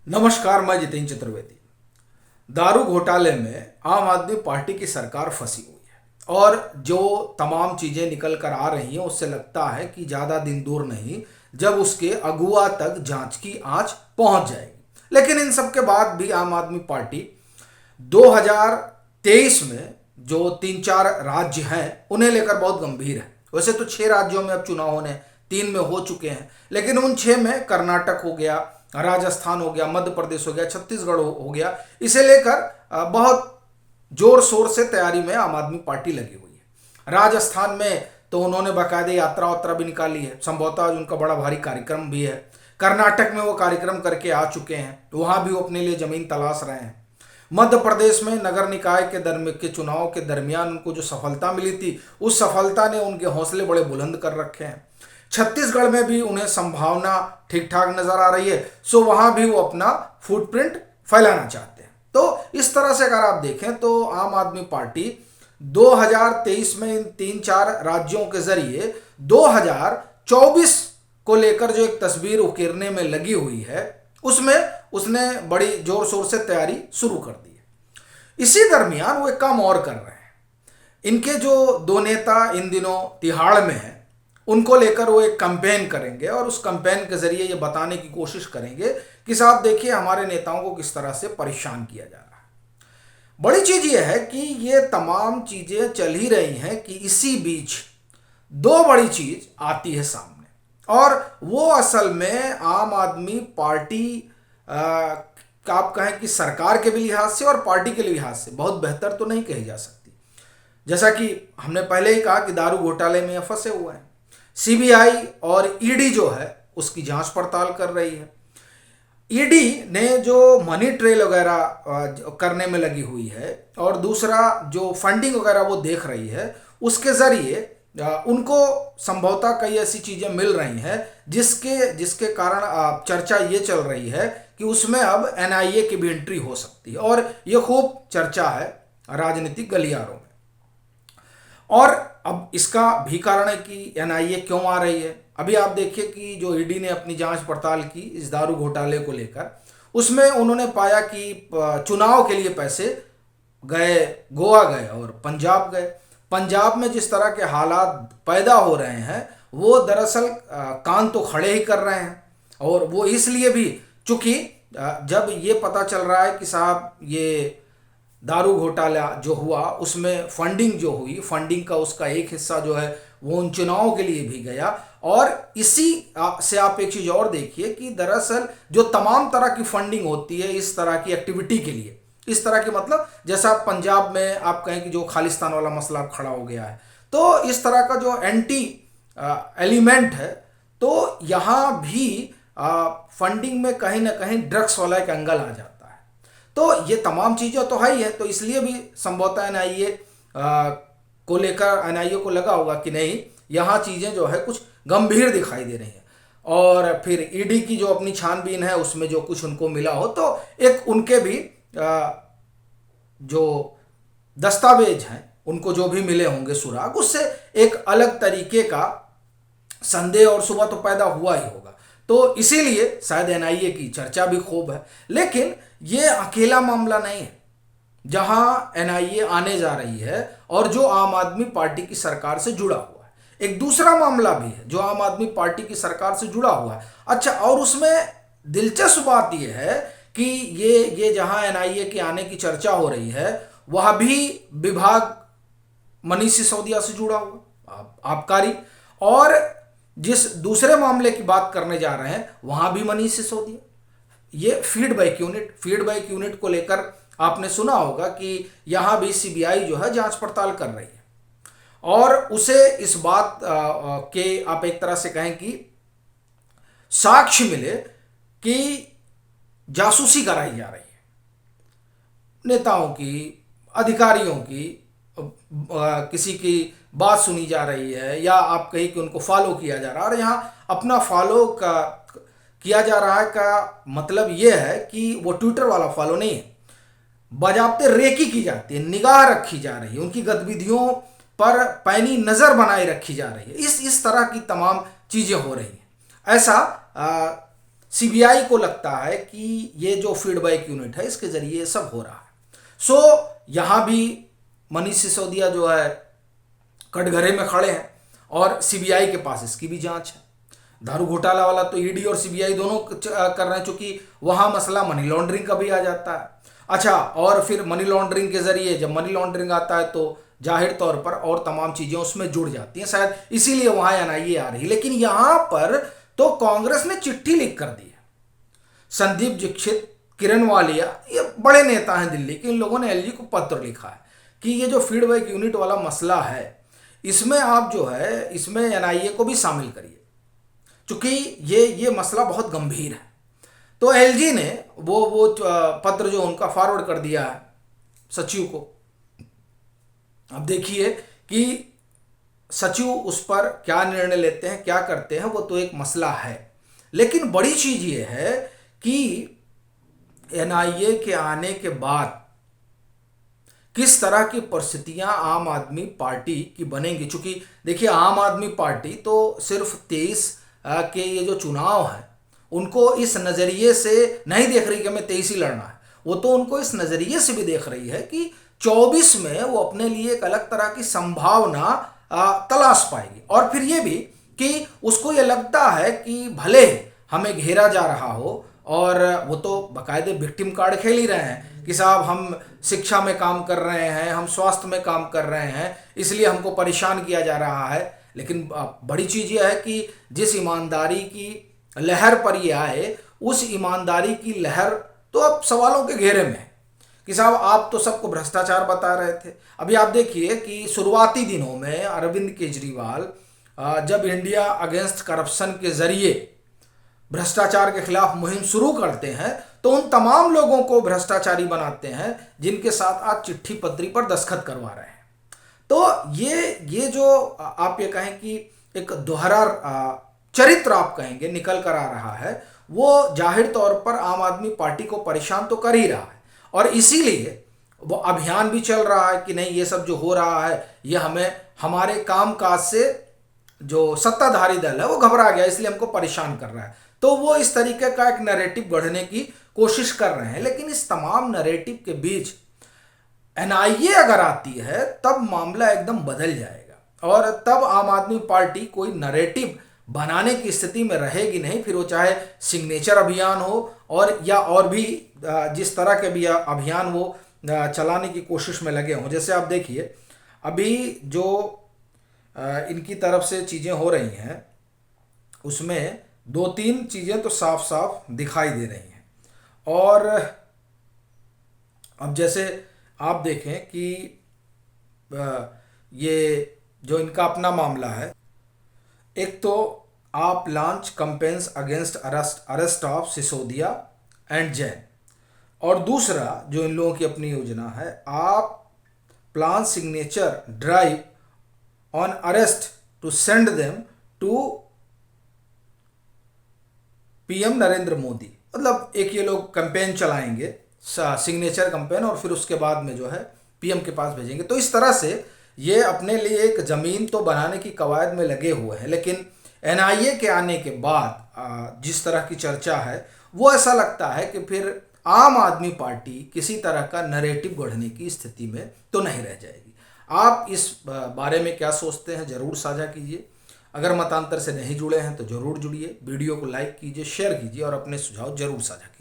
नमस्कार, मैं जितेंद्र चतुर्वेदी। दारू घोटाले में आम आदमी पार्टी की सरकार फंसी हुई है और जो तमाम चीजें निकल कर आ रही हैं उससे लगता है कि ज्यादा दिन दूर नहीं जब उसके अगुआ तक जांच की आंच पहुंच जाएगी। लेकिन इन सब के बाद भी आम आदमी पार्टी 2023 में जो तीन चार राज्य हैं उन्हें लेकर बहुत गंभीर है। वैसे तो 6 राज्यों में अब चुनाव होने, 3 में हो चुके हैं, लेकिन उन 6 में कर्नाटक हो गया, राजस्थान हो गया, मध्य प्रदेश हो गया, छत्तीसगढ़ हो गया। इसे लेकर बहुत जोर शोर से तैयारी में आम आदमी पार्टी लगी हुई है। राजस्थान में तो उन्होंने बाकायदे यात्रा वात्रा भी निकाली है, संभवतः आज उनका बड़ा भारी कार्यक्रम भी है। कर्नाटक में वो कार्यक्रम करके आ चुके हैं, वहां भी वो अपने लिए जमीन तलाश रहे हैं। मध्य प्रदेश में नगर निकाय के चुनाव के दरमियान उनको जो सफलता मिली थी, उस सफलता ने उनके हौसले बड़े बुलंद कर रखे हैं। छत्तीसगढ़ में भी उन्हें संभावना ठीक ठाक नजर आ रही है, सो वहां भी वो अपना फुटप्रिंट फैलाना चाहते हैं। तो इस तरह से अगर आप देखें तो आम आदमी पार्टी 2023 में इन 3-4 राज्यों के जरिए 2024 को लेकर जो एक तस्वीर उकेरने में लगी हुई है, उसमें उसने बड़ी जोर शोर से तैयारी शुरू कर दी है। इसी दरमियान वो एक काम और कर रहे हैं। इनके जो दो नेता इन दिनों तिहाड़ में हैं, उनको लेकर वो एक कैंपेन करेंगे और उस कैंपेन के जरिए ये बताने की कोशिश करेंगे कि साहब देखिए हमारे नेताओं को किस तरह से परेशान किया जा रहा है। बड़ी चीज ये है कि ये तमाम चीजें चल ही रही हैं कि इसी बीच दो बड़ी चीज आती है सामने, और वो असल में आम आदमी पार्टी का आप कहें कि सरकार के भी लिहाज से और पार्टी के लिहाज से बहुत बेहतर तो नहीं कही जा सकती। जैसा कि हमने पहले ही कहा कि दारू घोटाले में फंसे हुए हैं। सीबीआई और ईडी जो है उसकी जांच पड़ताल कर रही है। ईडी ने जो मनी ट्रेल वगैरह करने में लगी हुई है और दूसरा जो फंडिंग वगैरह वो देख रही है, उसके जरिए उनको संभवतः कई ऐसी चीजें मिल रही हैं जिसके कारण चर्चा ये चल रही है कि उसमें अब एनआईए की भी एंट्री हो सकती है, और ये खूब चर्चा है राजनीतिक गलियारों में। और अब इसका भी कारण है कि एनआईए क्यों आ रही है। अभी आप देखिए कि जो ईडी ने अपनी जांच पड़ताल की इस दारू घोटाले को लेकर, उसमें उन्होंने पाया कि चुनाव के लिए पैसे गए, गोवा गए और पंजाब गए। पंजाब में जिस तरह के हालात पैदा हो रहे हैं वो दरअसल कान तो खड़े ही कर रहे हैं। और वो इसलिए भी चूंकि जब ये पता चल रहा है कि साहब ये दारू घोटाला जो हुआ उसमें फंडिंग जो हुई, फंडिंग का उसका एक हिस्सा जो है वो उन चुनावों के लिए भी गया। और इसी से आप एक चीज और देखिए कि दरअसल जो तमाम तरह की फंडिंग होती है इस तरह की एक्टिविटी के लिए, इस तरह की मतलब जैसा पंजाब में आप कहें कि जो खालिस्तान वाला मसला खड़ा हो गया है, तो इस तरह का जो एंटी एलिमेंट है, तो यहाँ भी फंडिंग में कहीं ना कहीं ड्रग्स वाला एक एंगल आ जाता है। तो ये तमाम चीज़ें तो है ही है, तो इसलिए भी संभवतः एनआईए को लेकर एनआईए को लगा होगा कि नहीं, यहाँ चीज़ें जो है कुछ गंभीर दिखाई दे रही हैं। और फिर ईडी की जो अपनी छानबीन है उसमें जो कुछ उनको मिला हो, तो एक उनके भी जो दस्तावेज हैं उनको जो भी मिले होंगे सुराग, उससे एक अलग तरीके का संदेह और सुबह तो पैदा हुआ ही होगा। तो इसीलिए शायद एनआईए की चर्चा भी खूब है। लेकिन ये अकेला मामला नहीं है जहां एनआईए आने जा रही है और जो आम आदमी पार्टी की सरकार से जुड़ा हुआ है। एक दूसरा मामला भी है जो आम आदमी पार्टी की सरकार से जुड़ा हुआ है। अच्छा, और उसमें दिलचस्प बात यह है कि ये जहां एनआईए के आने की चर्चा हो रही है, वह भी विभाग मनीष सिसोदिया से जुड़ा हुआ, आबकारी। और जिस दूसरे मामले की बात करने जा रहे हैं वहां भी मनीष सिसोदिया। ये फीडबैक यूनिट को लेकर आपने सुना होगा कि यहां भी सीबीआई जो है जांच पड़ताल कर रही है, और उसे इस बात के आप एक तरह से कहें कि साक्ष्य मिले कि जासूसी कराई जा रही है नेताओं की, अधिकारियों की, किसी की बात सुनी जा रही है, या आप कहीं कि उनको फॉलो किया जा रहा है। और यहाँ अपना फॉलो का किया जा रहा है का मतलब यह है कि वो ट्विटर वाला फॉलो नहीं है, बाजाबते रेकी की जाती है, निगाह रखी जा रही है, उनकी गतिविधियों पर पैनी नजर बनाए रखी जा रही है। इस तरह की तमाम चीजें हो रही हैं। ऐसा सीबीआई को लगता है कि ये जो फीडबैक यूनिट है इसके जरिए ये सब हो रहा है। सो यहां भी मनीष सिसोदिया जो है कटघरे में खड़े हैं और सीबीआई के पास इसकी भी जांच है। दारू घोटाला वाला तो ईडी और सीबीआई दोनों कर रहे हैं, चूंकि वहां मसला मनी लॉन्ड्रिंग का भी आ जाता है। अच्छा, और फिर मनी लॉन्ड्रिंग के जरिए जब मनी लॉन्ड्रिंग आता है तो जाहिर तौर पर और तमाम चीजें उसमें जुड़ जाती हैं, शायद इसीलिए वहां एनआईए आ रही है। लेकिन यहां पर तो कांग्रेस ने चिट्ठी लिख कर दी है। संदीप दीक्षित, किरण वालिया, ये बड़े नेता हैं दिल्ली के, इन लोगों ने एलजी को पत्र लिखा है कि ये जो फीडबैक यूनिट वाला मसला है इसमें आप जो है इसमें एनआईए को भी शामिल करिए, चूंकि ये मसला बहुत गंभीर है। तो एलजी ने वो पत्र जो उनका फॉरवर्ड कर दिया है सचिव को। अब देखिए कि सचिव उस पर क्या निर्णय लेते हैं, क्या करते हैं, वो तो एक मसला है। लेकिन बड़ी चीज ये है कि एनआईए के आने के बाद किस तरह की परिस्थितियां आम आदमी पार्टी की बनेंगी। चूंकि देखिए, आम आदमी पार्टी तो सिर्फ 23 के ये जो चुनाव है उनको इस नजरिए से नहीं देख रही कि हमें 23 ही लड़ना है, वो तो उनको इस नजरिए से भी देख रही है कि 24 में वो अपने लिए एक अलग तरह की संभावना तलाश पाएगी। और फिर ये भी कि उसको ये लगता है कि भले हमें घेरा जा रहा हो, और वो तो बाकायदे विक्टिम कार्ड खेल ही रहे हैं कि साहब हम शिक्षा में काम कर रहे हैं, हम स्वास्थ्य में काम कर रहे हैं, इसलिए हमको परेशान किया जा रहा है। लेकिन बड़ी चीज़ यह है कि जिस ईमानदारी की लहर पर ये आए, उस ईमानदारी की लहर तो अब सवालों के घेरे में है कि साहब आप तो सबको भ्रष्टाचार बता रहे थे। अभी आप देखिए कि शुरुआती दिनों में अरविंद केजरीवाल जब इंडिया अगेंस्ट करप्शन के जरिए भ्रष्टाचार के खिलाफ मुहिम शुरू करते हैं तो उन तमाम लोगों को भ्रष्टाचारी बनाते हैं जिनके साथ आज चिट्ठी पत्री पर दस्तखत करवा रहे हैं। तो ये जो आप ये कहें कि एक दोहरा चरित्र आप कहेंगे निकल कर आ रहा है, वो जाहिर तौर पर आम आदमी पार्टी को परेशान तो कर ही रहा है। और इसीलिए वो अभियान भी चल रहा है कि नहीं, ये सब जो हो रहा है ये हमें हमारे कामकाज से जो सत्ताधारी दल है वो घबरा गया, इसलिए हमको परेशान कर रहा है। तो वो इस तरीके का एक नैरेटिव गढ़ने की कोशिश कर रहे हैं। लेकिन इस तमाम नैरेटिव के बीच एनआईए अगर आती है तब मामला एकदम बदल जाएगा और तब आम आदमी पार्टी कोई नैरेटिव बनाने की स्थिति में रहेगी नहीं। फिर वो चाहे सिग्नेचर अभियान हो और भी जिस तरह के भी अभियान वो चलाने की कोशिश में लगे हों। जैसे आप देखिए अभी जो इनकी तरफ से चीज़ें हो रही हैं उसमें 2-3 चीज़ें तो साफ साफ दिखाई दे रही हैं। और अब जैसे आप देखें कि ये जो इनका अपना मामला है, एक तो आप launch campaigns against arrest of Sisodia and Jain, और दूसरा जो इन लोगों की अपनी योजना है, आप plan signature drive on arrest to send them to PM Narendra Modi. मतलब एक ये लोग कैंपेन चलाएंगे, सिग्नेचर कैंपेन, और फिर उसके बाद में जो है पीएम के पास भेजेंगे। तो इस तरह से ये अपने लिए एक ज़मीन तो बनाने की कवायद में लगे हुए हैं। लेकिन एनआईए के आने के बाद जिस तरह की चर्चा है वो ऐसा लगता है कि फिर आम आदमी पार्टी किसी तरह का नैरेटिव गढ़ने की स्थिति में तो नहीं रह जाएगी। आप इस बारे में क्या सोचते हैं ज़रूर साझा कीजिए। अगर मतांतर से नहीं जुड़े हैं तो ज़रूर जुड़िए, वीडियो को लाइक कीजिए, शेयर कीजिए और अपने सुझाव ज़रूर साझा कीजिए।